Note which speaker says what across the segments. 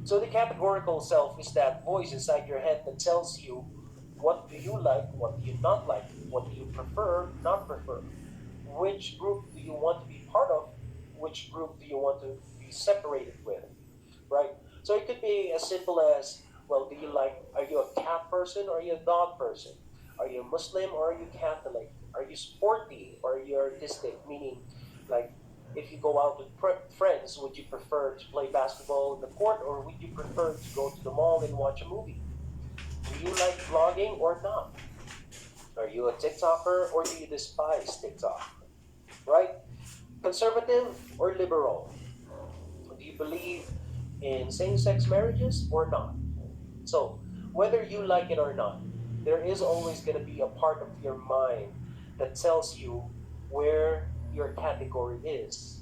Speaker 1: So the categorical self is that voice inside your head that tells you what do you like, what do you not like, what do you prefer, not prefer, which group do you want to be part of, which group do you want to be separated with, right? So it could be as simple as, well, do you like, are you a cat person or are you a dog person? Are you Muslim or are you Catholic? Are you sporty or are you artistic? Meaning, like, if you go out with friends, would you prefer to play basketball in the court or would you prefer to go to the mall and watch a movie? Do you like vlogging or not? Are you a TikToker or do you despise TikTok? Right? Conservative or liberal? Do you believe in same sex marriages or not? So, whether you like it or not, there is always going to be a part of your mind that tells you where your category is.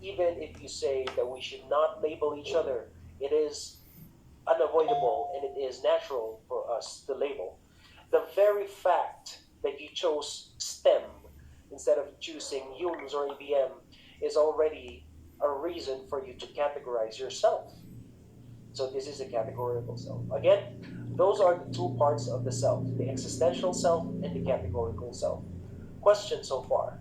Speaker 1: Even if you say that we should not label each other, it is unavoidable and it is natural for us to label. The very fact that you chose STEM instead of choosing UMS or ABM is already a reason for you to categorize yourself. So this is a categorical self. Again, those are the two parts of the self, the existential self and the categorical self. Question so far?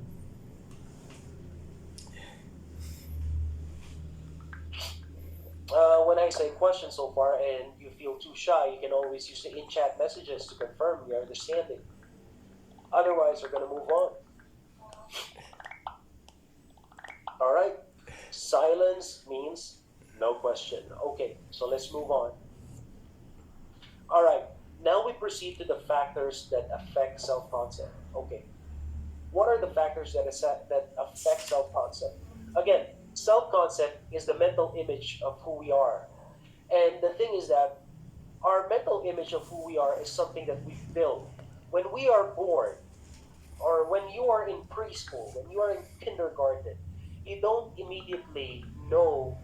Speaker 1: When I say question so far and you feel too shy, you can always use the in-chat messages to confirm your understanding. Otherwise, we're going to move on. All right? Silence means no question. Okay, so let's move on. All right, now we proceed to the factors that affect self-concept. Okay, what are the factors that affect self-concept? Again, self-concept is the mental image of who we are. And the thing is that our mental image of who we are is something that we build. When we are born, or when you are in preschool, when you are in kindergarten, you don't immediately know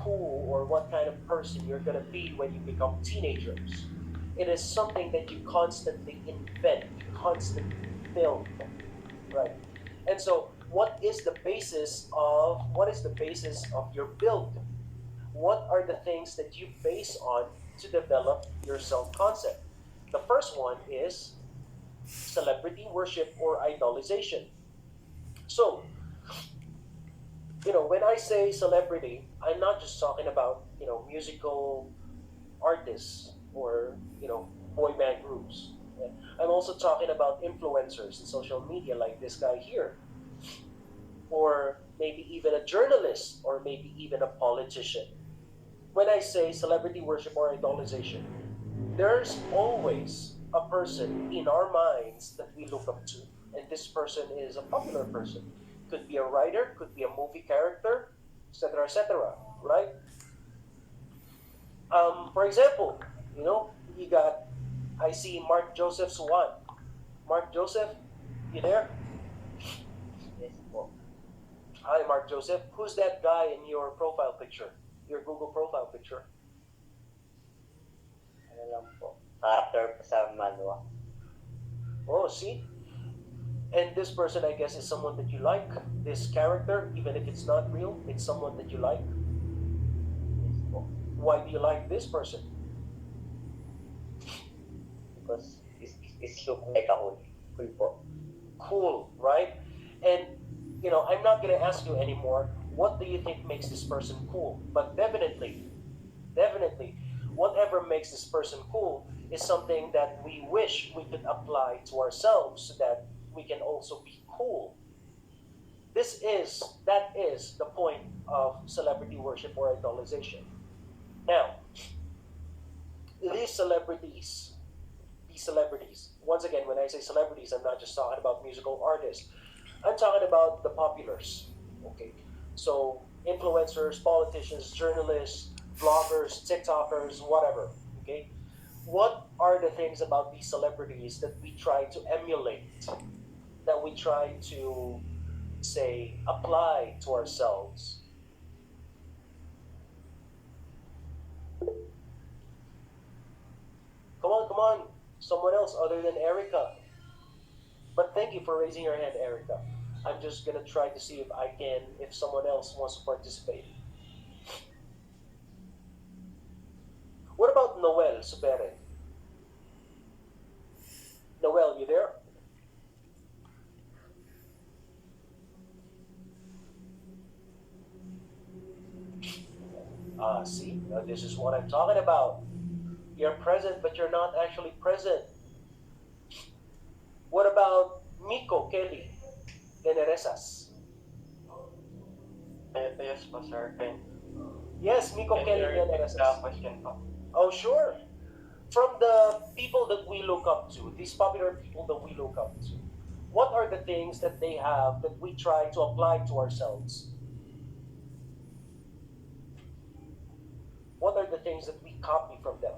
Speaker 1: who or what kind of person you're going to be when you become teenagers. It is something that you constantly invent, you constantly build, right? And so, what is the basis of your build? What are the things that you base on to develop your self-concept? The first one is celebrity worship or idolization. So, when I say celebrity, I'm not just talking about, musical artists or, boy band groups. Yeah. I'm also talking about influencers in social media like this guy here, or maybe even a journalist, or maybe even a politician. When I say celebrity worship or idolization, there's always a person in our minds that we look up to. And this person is a popular person. Could be a writer, could be a movie character, etc., etc., right? For example, you got, I see Mark Joseph Swan. Mark Joseph, you there?
Speaker 2: Yes po.
Speaker 1: Hi, Mark Joseph. Who's that guy in your profile picture? Your Google profile picture?
Speaker 2: Ano lang po. Character po sa manwa.
Speaker 1: Oh, see? And this person, I guess, is someone that you like. This character, even if it's not real, it's someone that you like.
Speaker 2: Yes po.
Speaker 1: Why do you like this person?
Speaker 2: Because it's look like a hood. Cool po.
Speaker 1: Cool, right? And, I'm not going to ask you anymore, what do you think makes this person cool? But definitely, whatever makes this person cool is something that we wish we could apply to ourselves so that we can also be cool. That is the point of celebrity worship or idolization. Now, these celebrities, once again, when I say celebrities, I'm not just talking about musical artists. I'm talking about the populars. Okay, so influencers, politicians, journalists, bloggers, TikTokers, whatever. Okay, what are the things about these celebrities that we try to emulate, that we try to say apply to ourselves? Come on, come on, someone else other than Erica. But thank you for raising your hand, Erica. I'm just gonna try to see if someone else wants to participate. Noel Supere. Noel, you there? See, now this is what I'm talking about. You're present, but you're not actually present. What about Miko Kelly Teneresas?
Speaker 2: Yes po, sir.
Speaker 1: Yes, Miko
Speaker 2: Can
Speaker 1: Kelly
Speaker 2: you repeat the
Speaker 1: Teneresas.
Speaker 2: question po?
Speaker 1: Oh, sure. From the people that we look up to, these popular people that we look up to, what are the things that they have that we try to apply to ourselves? What are the things that we copy from them?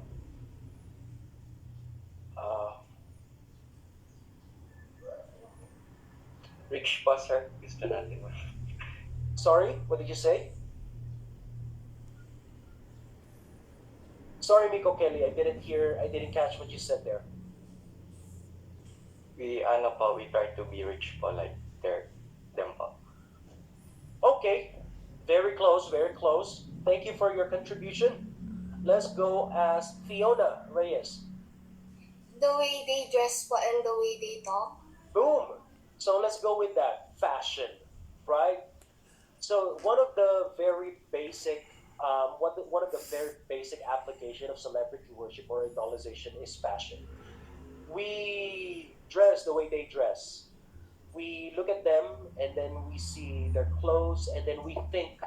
Speaker 2: Uh, Rich po, sir. Gusto natin mo.
Speaker 1: Sorry, what did you say? Sorry, Miko Kelly, I didn't catch what you said there.
Speaker 2: We try to be rich po, like them po.
Speaker 1: Okay, very close, very close. Thank you for your contribution. Let's go ask Fiona Reyes.
Speaker 3: The way they dress po and the way they talk.
Speaker 1: Boom. So let's go with that. Fashion, right? So one of the very basic, one of the very basic application of celebrity worship or idolization is fashion. We dress the way they dress. We look at them and then we see their clothes and then we think,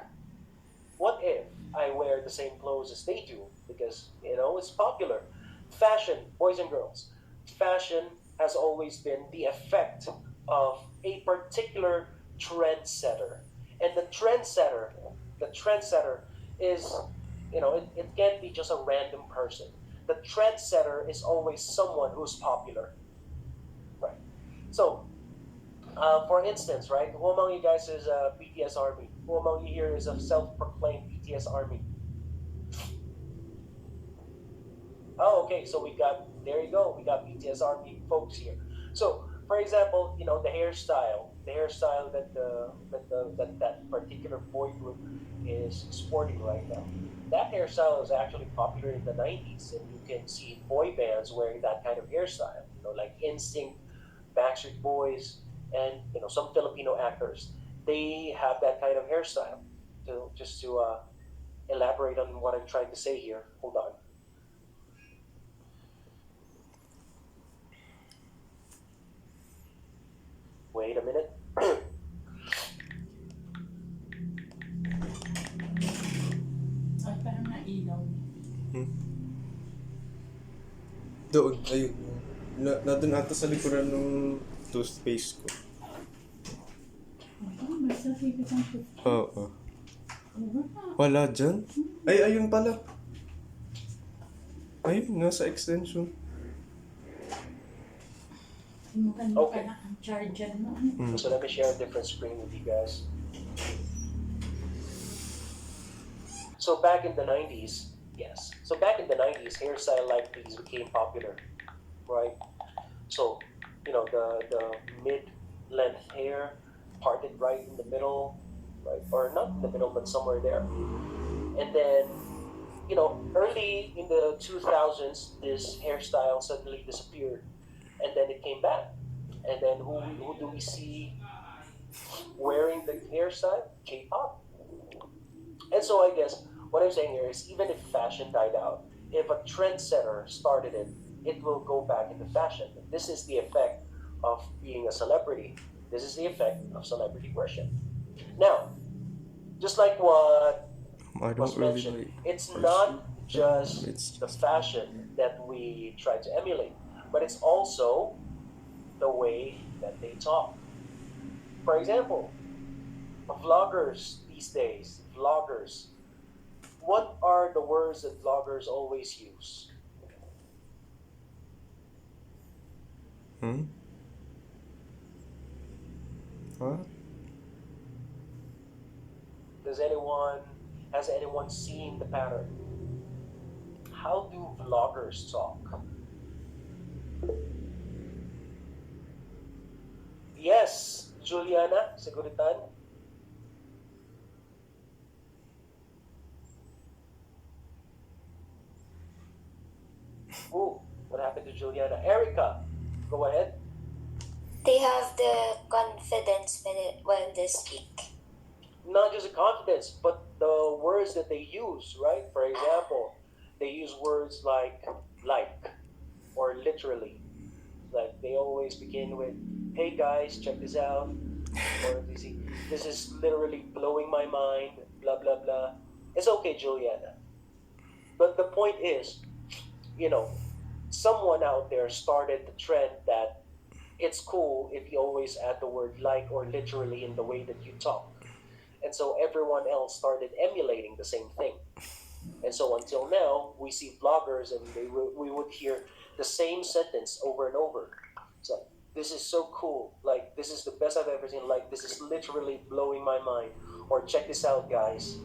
Speaker 1: what if I wear the same clothes as they do? Because, it's popular. Fashion, boys and girls, fashion has always been the effect of a particular trendsetter. And the trendsetter is, it can't be just a random person. The trendsetter is always someone who's popular. Right. So, for instance, right, who among you guys is a BTS army? Who among you here is a self-proclaimed BTS army? Oh, okay. So there you go. We got BTS army folks here. So, for example, the hairstyle that particular boy group is sporting right now. That hairstyle is actually popular in the '90s, and you can see boy bands wearing that kind of hairstyle. Like NSYNC, Backstreet Boys, and some Filipino actors. They have that kind of hairstyle. To elaborate on what I'm trying to say here. Hold on. Wait a minute.
Speaker 4: Ay, parang nailaw.
Speaker 5: Hmm? Doon, ayun. Nandun ata sa likuran ng toothpaste ko.
Speaker 4: Oh, may certificate ang shoot.
Speaker 5: Oo.
Speaker 4: Wala.
Speaker 5: Wala dyan? Ay, ayun pala. Ayun, nasa extension.
Speaker 4: Maganda
Speaker 1: Okay.
Speaker 4: pala ang charger mo.
Speaker 1: So let me share a different screen with you guys. So back in the 90s, yes. So back in the 90s, hairstyle like these became popular, right? So, the mid-length hair parted right in the middle, right? Or not in the middle, but somewhere there. And then, early in the 2000s, this hairstyle suddenly disappeared. And then it came back. And then who do we see wearing the hairstyle? K-pop. And so I guess what I'm saying here is even if fashion died out, if a trendsetter started it, it will go back into fashion. This is the effect of being a celebrity. This is the effect of celebrity worship. Now, just like what
Speaker 5: I don't
Speaker 1: was
Speaker 5: really
Speaker 1: mentioned,
Speaker 5: like.
Speaker 1: it's not just
Speaker 5: It's
Speaker 1: the fashion that we try to emulate, but it's also the way that they talk. For example, vloggers these days, vloggers, what are the words that vloggers always use?
Speaker 5: Hmm? What?
Speaker 1: Has anyone seen the pattern? How do vloggers talk? Yes, Juliana Seguritan. Ooh, what happened to Juliana? Erica, go ahead.
Speaker 3: They have the confidence when they speak.
Speaker 1: Not just the confidence, but the words that they use, right? For example, they use words like or literally. Like they always begin with, "Hey guys, check this out," or they say, "This is literally blowing my mind." Blah blah blah. It's okay, Juliana. But the point is, you know, someone out there started the trend that it's cool if you always add the word like or literally in the way that you talk. And so everyone else started emulating the same thing. And so until now, we see vloggers and we would hear the same sentence over and over. It's like, this is so cool. Like, this is the best I've ever seen. Like, this is literally blowing my mind. Or check this out, guys.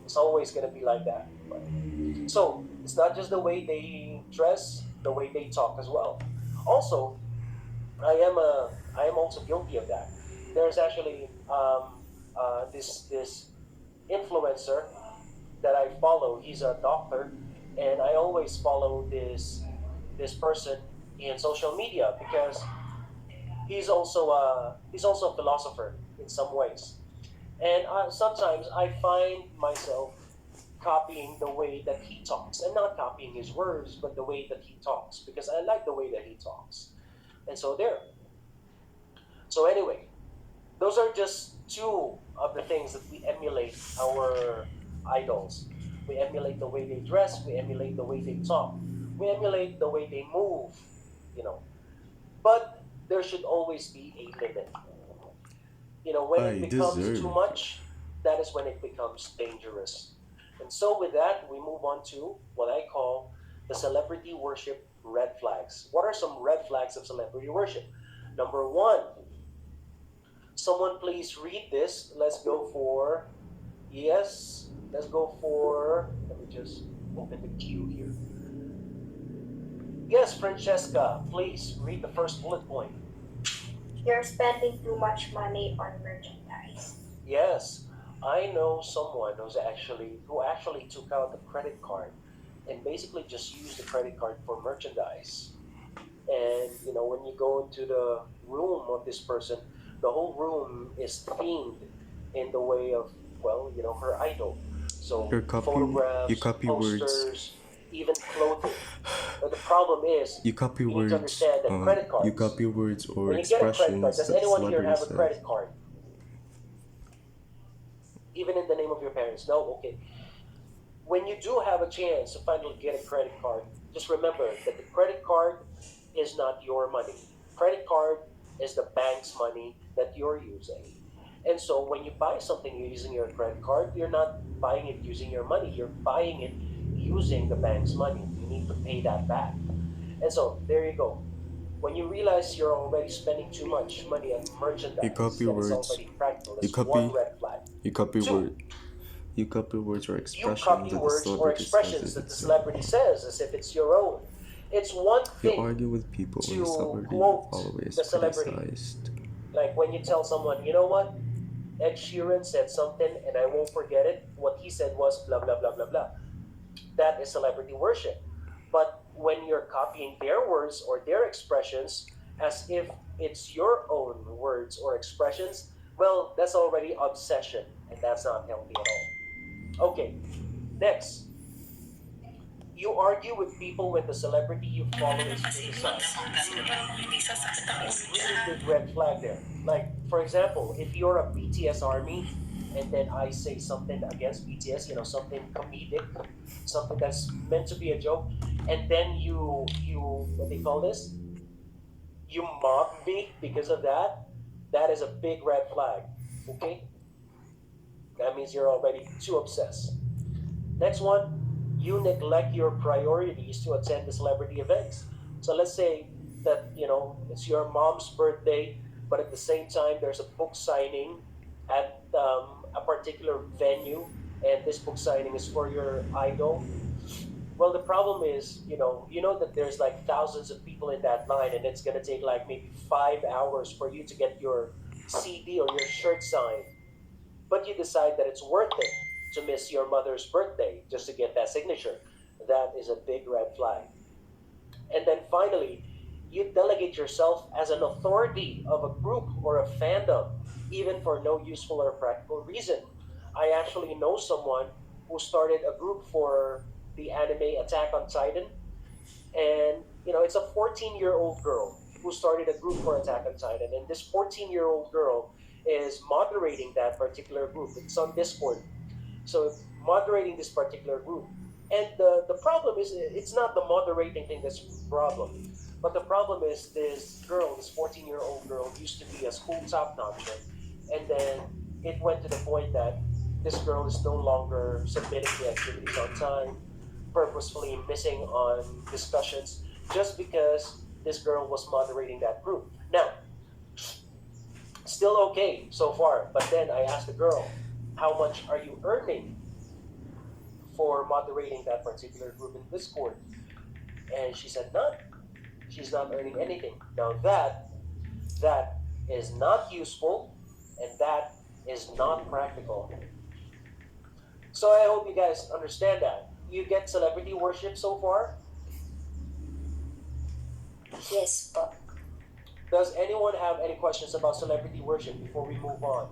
Speaker 1: It's always going to be like that. Right? So it's not just the way they dress, the way they talk as well. Also, I am also guilty of that. There's actually this influencer that I follow. He's a doctor, and I always follow this person in social media because he's also a philosopher in some ways. And sometimes I find myself copying the way that he talks, and not copying his words, but the way that he talks because I like the way that he talks. And so there. So anyway, those are just two of the things that we emulate our idols. We emulate the way they dress, we emulate the way they talk, we emulate the way they move, you know. But there should always be a limit. You know, when it
Speaker 5: I
Speaker 1: becomes too
Speaker 5: deserve.
Speaker 1: much, that is when it becomes dangerous. And so with that, we move on to what I call the celebrity worship red flags. What are some red flags of celebrity worship? Number one, someone please read this. Let's go for, yes, let's go for, let me just open the queue here. Yes, Francesca, please read the first bullet point.
Speaker 3: You're spending too much money on merchandise.
Speaker 1: Yes, I know someone who actually took out a credit card and basically just used the credit card for merchandise. And you know, when you go into the room of this person, the whole room is themed in the way of, well, you know, her idol. So
Speaker 5: You
Speaker 1: photographs,
Speaker 5: copy words.
Speaker 1: posters, even clothing. But the problem is,
Speaker 5: You copy
Speaker 1: you need to
Speaker 5: words.
Speaker 1: understand that credit
Speaker 5: You
Speaker 1: cards.
Speaker 5: copy words or
Speaker 1: When you get a credit card,
Speaker 5: expressions
Speaker 1: does
Speaker 5: that the
Speaker 1: anyone here
Speaker 5: celebrity
Speaker 1: have a
Speaker 5: says.
Speaker 1: credit card? Even in the name of your parents? No? Okay. When you do have a chance to finally get a credit card, just remember that the credit card is not your money. Credit card is the bank's money that you're using. And so when you buy something using your credit card, you're not buying it using your money. You're buying it using the bank's money. You need to pay that back. And so there you go. When you realize you're already spending too much money on
Speaker 5: You
Speaker 1: merchandise
Speaker 5: copy
Speaker 1: that is
Speaker 5: words.
Speaker 1: already practical,
Speaker 5: You
Speaker 1: that's one
Speaker 5: copy.
Speaker 1: red flag.
Speaker 5: You copy
Speaker 1: Two,
Speaker 5: word. You copy words or
Speaker 1: you
Speaker 5: expressions
Speaker 1: copy
Speaker 5: that the
Speaker 1: words or
Speaker 5: celebrity says
Speaker 1: expressions
Speaker 5: as
Speaker 1: that the
Speaker 5: itself.
Speaker 1: celebrity says as if it's your own. It's one
Speaker 5: You
Speaker 1: thing
Speaker 5: argue with people when the
Speaker 1: to
Speaker 5: celebrity you
Speaker 1: quote
Speaker 5: follow is
Speaker 1: the celebrity.
Speaker 5: criticized.
Speaker 1: Like when you tell someone, you know what, Ed Sheeran said something and I won't forget it. What he said was blah, blah, blah, blah, blah. That is celebrity worship. But when you're copying their words or their expressions as if it's your own words or expressions, well, that's already obsession and that's not healthy at all. Okay, next. You argue with people when the celebrity you follow is criticized. Really big red flag there. Like, for example, if you're a BTS army and then I say something against BTS, you know, something comedic, something that's meant to be a joke, and then you what they call this? You mock me because of that, that is a big red flag. Okay? That means you're already too obsessed. Next one, you neglect your priorities to attend the celebrity events. So let's say that, you know, it's your mom's birthday, but at the same time there's a book signing at a particular venue, and this book signing is for your idol. Well, the problem is, you know that there's like thousands of people in that line, and it's gonna take like maybe 5 hours for you to get your CD or your shirt signed, but you decide that it's worth it to miss your mother's birthday just to get that signature. That is a big red flag. And then finally, you delegate yourself as an authority of a group or a fandom, even for no useful or practical reason. I actually know someone who started a group for the anime Attack on Titan, and it's a 14-year-old girl who started a group for Attack on Titan, and this 14-year-old girl is moderating that particular group. It's on Discord, so moderating this particular group. And the problem is, it's not the moderating thing that's the problem, but the problem is this girl, this 14-year-old girl, used to be a school top notcher, and then it went to the point that this girl is no longer submitting the activities on time, purposefully missing on discussions, just because this girl was moderating that group. Now, still okay so far, but then I asked the girl, how much are you earning for moderating that particular group in Discord? And she said none. She's not earning anything. Now that is not useful, and that is not practical. So I hope you guys understand that. You get celebrity worship so far?
Speaker 3: Yes po.
Speaker 1: Does anyone have any questions about celebrity worship before we move on?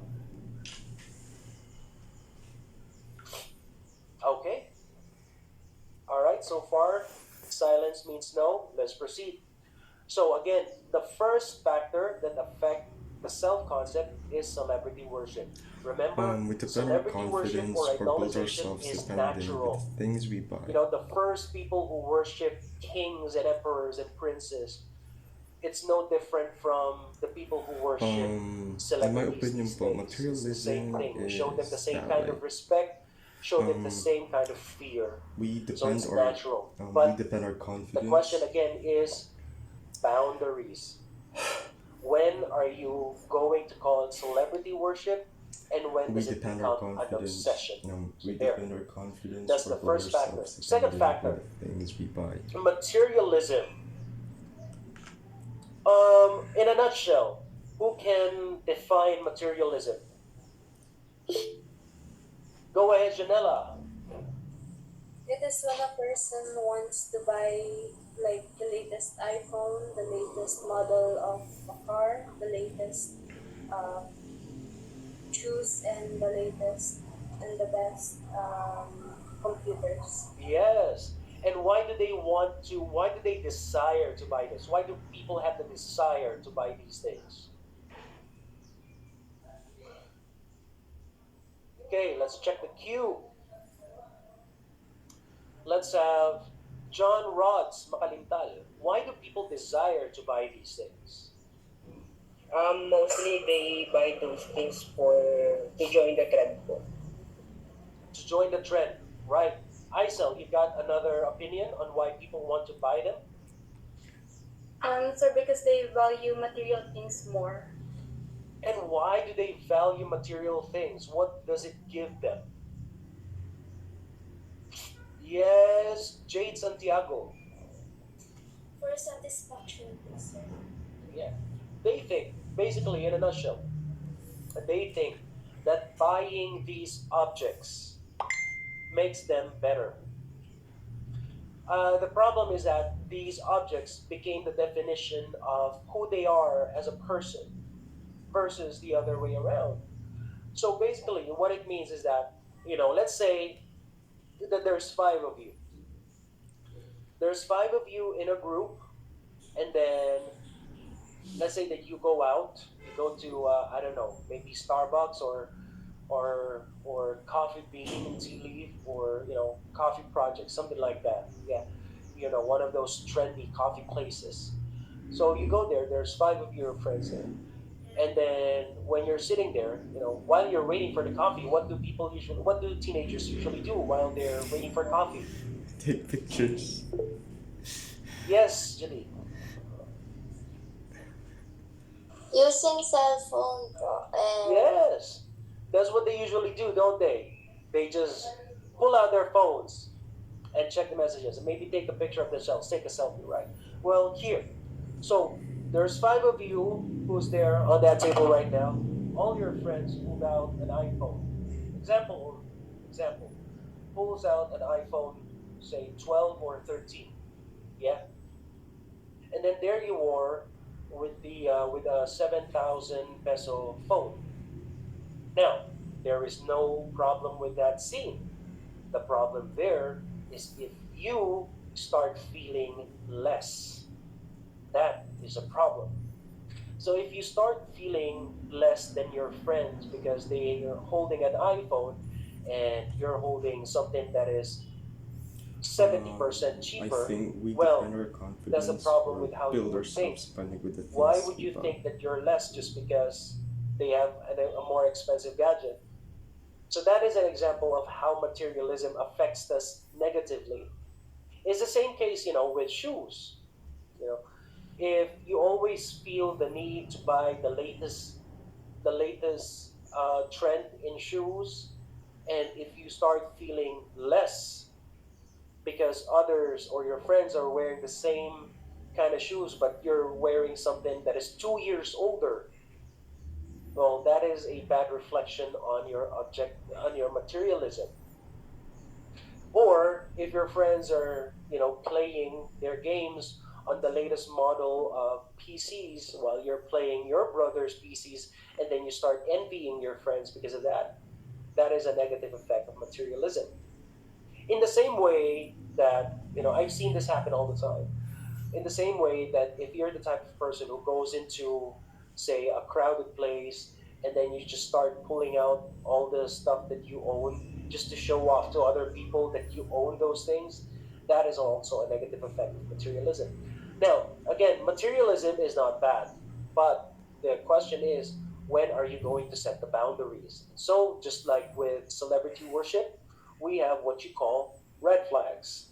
Speaker 1: Okay. All right, so far silence means no. Let's proceed. So again, the first factor that affect the self-concept is celebrity worship. Remember,
Speaker 5: We depend our
Speaker 1: celebrity worship
Speaker 5: confidence
Speaker 1: or
Speaker 5: or build
Speaker 1: idolization
Speaker 5: ourselves
Speaker 1: is
Speaker 5: depending with
Speaker 1: natural.
Speaker 5: the things we buy.
Speaker 1: The first people who worship kings and emperors and princes, it's no different from the people who worship
Speaker 5: In my
Speaker 1: celebrities
Speaker 5: opinion
Speaker 1: these
Speaker 5: po,
Speaker 1: days. It's the same
Speaker 5: materialism
Speaker 1: thing. We show them the
Speaker 5: is
Speaker 1: same
Speaker 5: that
Speaker 1: kind
Speaker 5: like
Speaker 1: of respect, show them the
Speaker 5: um
Speaker 1: same kind of fear.
Speaker 5: we
Speaker 1: So
Speaker 5: depend
Speaker 1: it's
Speaker 5: our
Speaker 1: natural.
Speaker 5: we
Speaker 1: But
Speaker 5: depend our
Speaker 1: the question
Speaker 5: confidence.
Speaker 1: again is boundaries. When are you going to call it celebrity worship, and when
Speaker 5: We
Speaker 1: does it
Speaker 5: depend our
Speaker 1: become an
Speaker 5: confidence.
Speaker 1: obsession? So
Speaker 5: We
Speaker 1: there,
Speaker 5: depend our confidence
Speaker 1: that's
Speaker 5: or
Speaker 1: the
Speaker 5: build
Speaker 1: first factor.
Speaker 5: ourselves
Speaker 1: Second
Speaker 5: depending with
Speaker 1: factor,
Speaker 5: the things we buy.
Speaker 1: materialism. In a nutshell, who can define materialism? Go ahead, Janella.
Speaker 6: It is when a person wants to buy like the latest iPhone, the latest model of a car, the latest uh, shoes, and the latest and the best computers.
Speaker 1: Yes. And why do they want to? Why do they desire to buy this? Why do people have the desire to buy these things? Okay, let's check the queue. Let's have John Rods Makalintal. Why do people desire to buy these things?
Speaker 2: Mostly they buy those things for to join the trend po.
Speaker 1: To join the trend, right? Isel, you got another opinion on why people want to buy them?
Speaker 6: So because they value material things more.
Speaker 1: And why do they value material things? What does it give them? Yes, Jade Santiago.
Speaker 3: For satisfaction po, sir.
Speaker 1: Yeah. They think, basically, in a nutshell, they think that buying these objects makes them better. The problem is that these objects became the definition of who they are as a person versus the other way around. So basically, what it means is that, let's say that there's five of you. There's five of you in a group, and then let's say that you go out, you go to I don't know, maybe Starbucks or Coffee Bean, Tea Leaf, or Coffee Project, something like that. Yeah, one of those trendy coffee places. So you go there. There's five of your friends there, and then when you're sitting there, while you're waiting for the coffee, what do teenagers usually do while they're waiting for coffee?
Speaker 5: Take pictures.
Speaker 1: Yes, Jenny.
Speaker 3: Using cell phone po and
Speaker 1: Yes, that's what they usually do, don't they? They just pull out their phones and check the messages and maybe take a picture of themselves, take a selfie, right? Well, here, so there's five of you who's there on that table right now. All your friends pulled out an iPhone. Example, pulls out an iPhone, say 12 or 13. Yeah. And then there you are with a 7,000 peso phone. Now, there is no problem with that scene. The problem there is if you start feeling less. That is a problem. So if you start feeling less than your friends because they are holding an iPhone and you're holding something that is
Speaker 5: Uh,
Speaker 1: 70%
Speaker 5: I
Speaker 1: cheaper,
Speaker 5: think we
Speaker 1: well,
Speaker 5: defend our
Speaker 1: that's a
Speaker 5: confidence
Speaker 1: problem
Speaker 5: or
Speaker 1: with how
Speaker 5: build
Speaker 1: you think.
Speaker 5: ourselves spending with the
Speaker 1: Why
Speaker 5: things
Speaker 1: would
Speaker 5: we
Speaker 1: you
Speaker 5: value.
Speaker 1: think that you're less just because they have a more expensive gadget? So that is an example of how materialism affects us negatively. It's the same case, with shoes. You know, if you always feel the need to buy the latest trend in shoes, and if you start feeling less because others or your friends are wearing the same kind of shoes, but you're wearing something that is 2 years older, well, that is a bad reflection on your materialism. Or if your friends are, playing their games on the latest model of PCs while you're playing your brother's PCs, and then you start envying your friends because of that, that is a negative effect of materialism. In the same way that, I've seen this happen all the time. In the same way that if you're the type of person who goes into, say, a crowded place, and then you just start pulling out all the stuff that you own just to show off to other people that you own those things, that is also a negative effect of materialism. Now, again, materialism is not bad, but the question is, when are you going to set the boundaries? So, just like with celebrity worship, we have what you call red flags.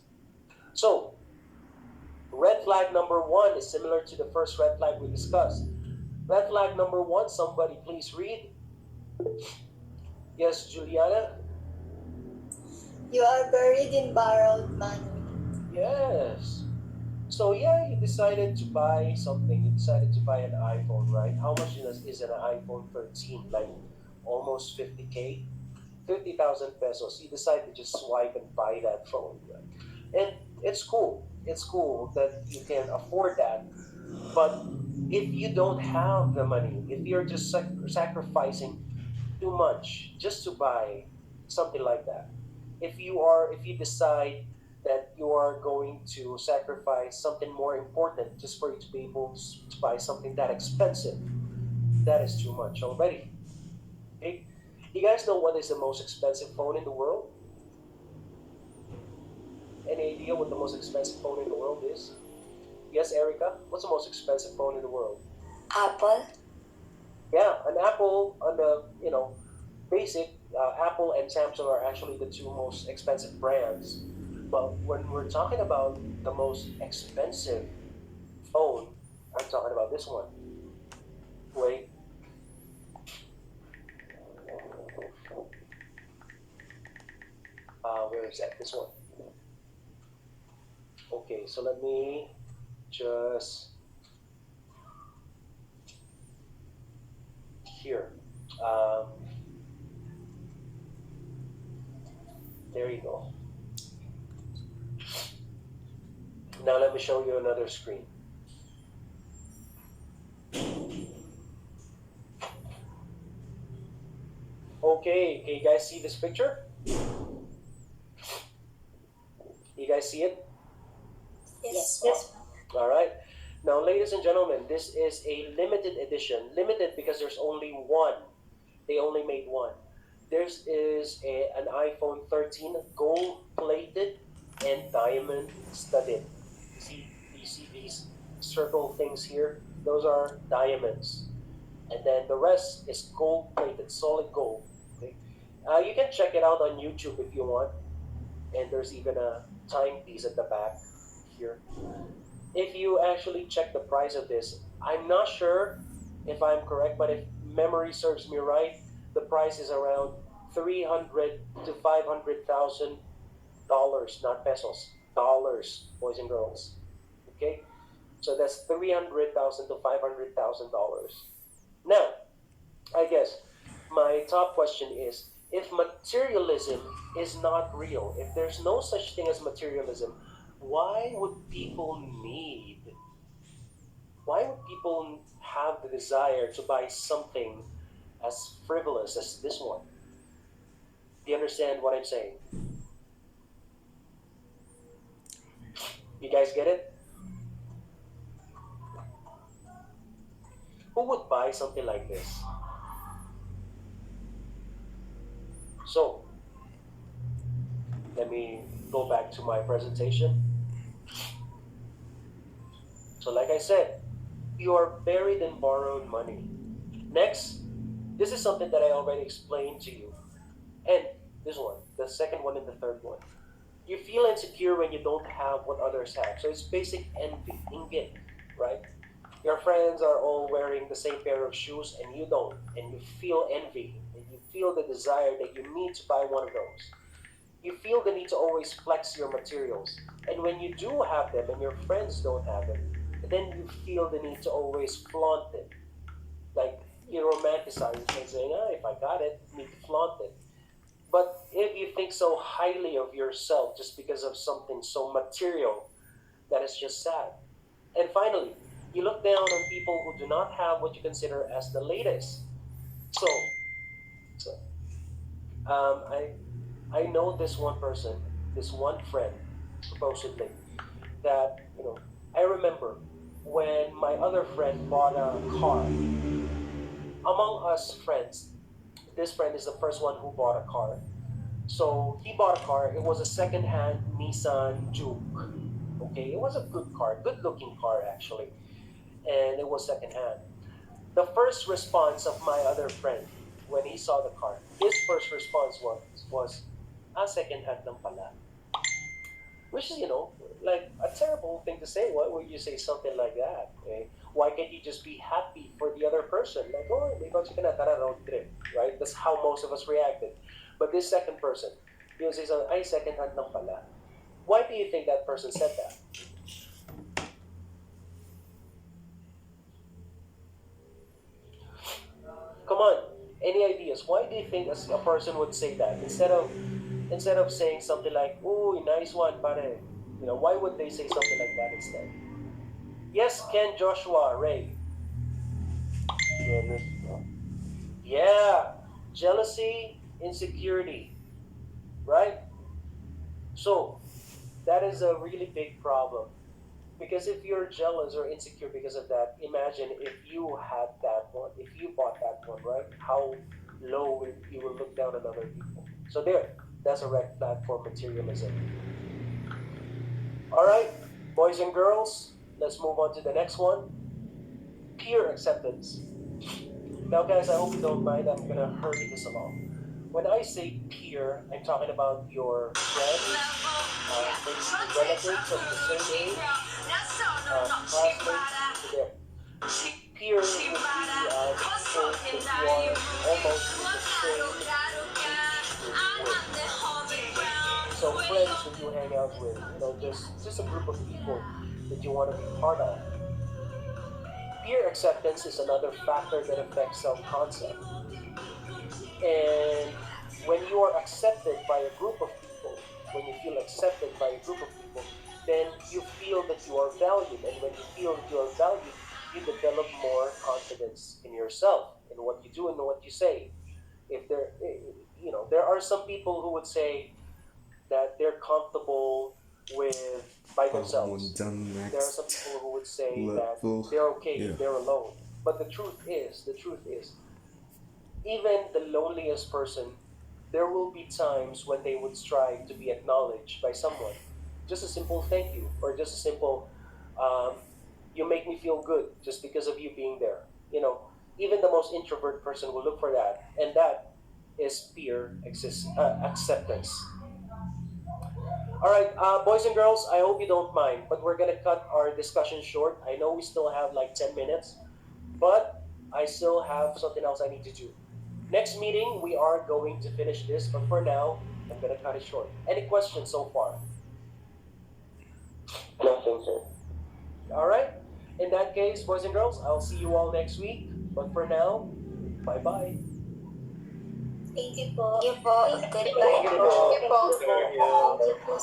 Speaker 1: So, red flag number one is similar to the first red flag we discussed. Red flag number one, somebody please read. Yes, Juliana?
Speaker 3: You are buried in borrowed money.
Speaker 1: Yes. So, yeah, you decided to buy something. You decided to buy an iPhone, right? How much is an iPhone 13? Like almost 50K? 50,000 pesos. You decide to just swipe and buy that phone, right? And it's cool. It's cool that you can afford that. But if you don't have the money, if you're just sacrificing too much just to buy something like that, if you decide that you are going to sacrifice something more important just for you to be able to buy something that expensive, that is too much already. Okay? You guys know what is the most expensive phone in the world? Any idea what the most expensive phone in the world is? Yes, Erica? What's the most expensive phone in the world?
Speaker 3: Apple.
Speaker 1: Yeah, an Apple on the, basic, Apple and Samsung are actually the two most expensive brands. But when we're talking about the most expensive phone, I'm talking about this one. Wait, where is that? This one. Okay, so let me just here. Um, there you go. Now let me show you another screen. Okay, can you guys see this picture? You guys see it?
Speaker 3: Yes.
Speaker 6: Yes.
Speaker 1: All right. Now, ladies and gentlemen, this is a limited edition. Limited because there's only one. They only made one. This is an iPhone 13 gold plated and diamond studded. You see these circle things here? Those are diamonds. And then the rest is gold plated, solid gold. Okay? You can check it out on YouTube if you want. And there's even a timepiece at the back here. If you actually check the price of this, I'm not sure if I'm correct, but if memory serves me right, the price is around 300 to 500,000 dollars, not pesos, dollars, boys and girls. Okay, so that's 300,000 to 500,000 dollars. Now, I guess my top question is: if materialism is not real, if there's no such thing as materialism, why would people need Why would people have the desire to buy something as frivolous as this one? Do you understand what I'm saying? You guys get it? Who would buy something like this? So, let me go back to my presentation. So, like I said, you are buried in borrowed money. Next, this is something that I already explained to you. And this one, the second one and the third one. You feel insecure when you don't have what others have. So it's basic envy, inggit, right? Your friends are all wearing the same pair of shoes and you don't. And you feel envy. And you feel the desire that you need to buy one of those. You feel the need to always flex your materials. And when you do have them and your friends don't have them, then you feel the need to always flaunt it. Like you romanticize it and saying, if I got it, I need to flaunt it. But if you think so highly of yourself just because of something so material, that is just sad. And finally, you look down on people who do not have what you consider as the latest. So, so I know this one person, this one friend, supposedly, that I remember when my other friend bought a car. Among us friends, this friend is the first one who bought a car. So he bought a car. It was a second-hand Nissan Juke. Okay, it was a good car, good-looking car actually, and it was second-hand. The first response of my other friend when he saw the car, his first response was, second-hand lang pala. Which is, like a terrible thing to say. Why would you say something like that? Okay? Why can't you just be happy for the other person? Like, oh, may kotse ka na, tara road trip. Right? That's how most of us reacted. But this second person, he will say something, ay, second hand lang pala. Why do you think that person said that? Come on, any ideas? Why do you think a person would say that instead of saying something like, "Ooh, nice one, pare"? Why would they say something like that instead? Yes, Ken, Joshua, Ray. Yeah, jealousy, insecurity, right? So that is a really big problem. Because if you're jealous or insecure because of that, imagine if you had that one, if you bought that one, right? How low you will look down on other people. So there, that's a red flag for materialism. All right, boys and girls, let's move on to the next one. Peer acceptance. Now, guys, I hope you don't mind. I'm gonna hurry this along. When I say peer, I'm talking about your friends, maybe relatives of the same age, classmates. So there. Peer would be people that you are almost in the same age group with. So friends that you hang out with, just a group of people that you want to be part of. Peer acceptance is another factor that affects self-concept. And when you are accepted by a group of people, when you feel accepted by a group of people, then you feel that you are valued. And when you feel that you are valued, you develop more confidence in yourself, in what you do and what you say. If there are some people who would say that they're comfortable with by themselves. There are some people who would say that they're okay if they're alone. But the truth is, even the loneliest person, there will be times when they would strive to be acknowledged by someone. Just a simple thank you, or just a simple, um, you make me feel good just because of you being there. Even the most introvert person will look for that, and that is acceptance. All right, boys and girls, I hope you don't mind, but we're gonna cut our discussion short. I know we still have like 10 minutes, but I still have something else I need to do. Next meeting, we are going to finish this, but for now, I'm gonna cut it short. Any questions so far?
Speaker 2: Nothing, sir.
Speaker 1: All right. In that case, boys and girls, I'll see you all next week. But for now, bye bye.
Speaker 3: Thank you po.
Speaker 6: Thank you po.
Speaker 3: Goodbye.
Speaker 2: Thank you po.
Speaker 6: Thank you po.
Speaker 3: Thank you po.